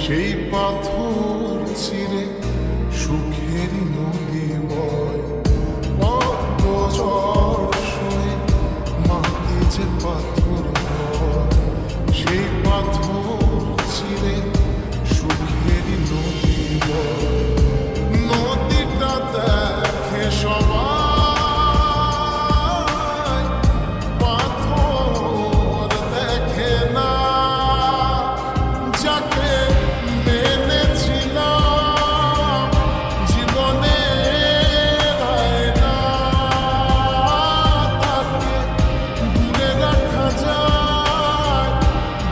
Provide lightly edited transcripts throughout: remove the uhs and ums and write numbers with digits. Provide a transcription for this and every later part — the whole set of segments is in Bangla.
সেই পাথর ছিঁড়ে সুখের নদী বয়, কত ঝড় সয়ে মাটি যে পাথর হয়, সেই পাথর ছিঁড়ে সুখের নদী বয়। নদীটা দেখে সবাই, পাথর দেখে না। যাকে মেনেছিলাম জীবনের আয়না, তাকে দূরে রাখা যায়,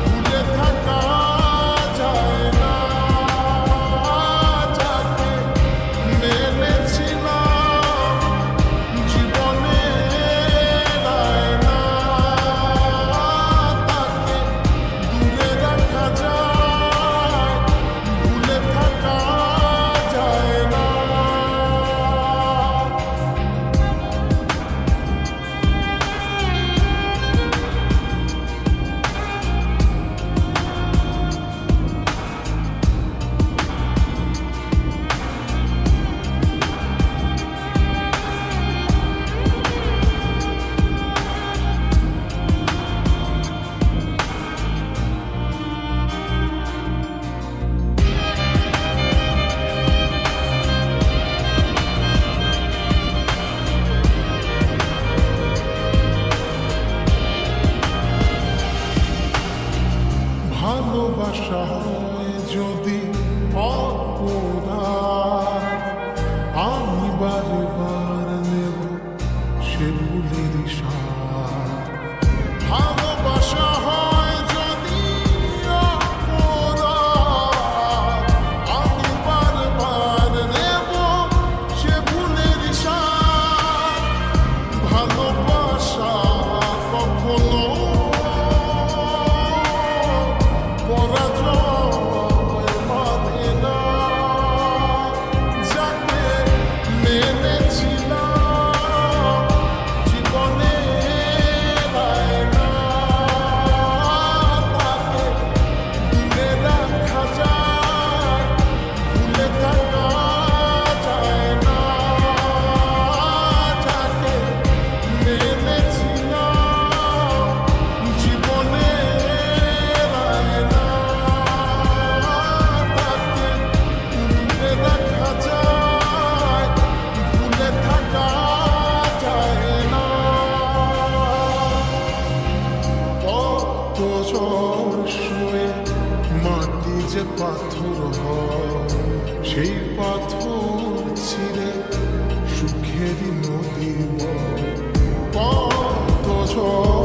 ভুলে থাকা যায় না। যাকে মেনেছিলাম জীবনের আয়না, তাকে দূরে রাখা যায়, ভুলে থাকা যায় না। ভালোবাসা হয় যদি অপরাধ, আমি বারবার নেব সে ভুলের স্বাদ। ভালোবাসা হয় যদি অপরাধ, আমি বারবার নেব সে ভুলের স্বাদ। ভালোবাসা কখনো পরাজয় মানে না। যাকে মেনেছিলাম জীবনের আয়না, তাকে দূরে রাখা যায়, ভুলে থাকা যায় না। যাকে মেনেছিলাম জীবনের আয়না, তাকে দূরে রাখা যায়, ভুলে থাকা যায় না। কত ঝড় সয়ে মাটি যে পাথর হয়, সেই পাথর ছিঁড়ে সুখের নদী বয়। কত ঝড়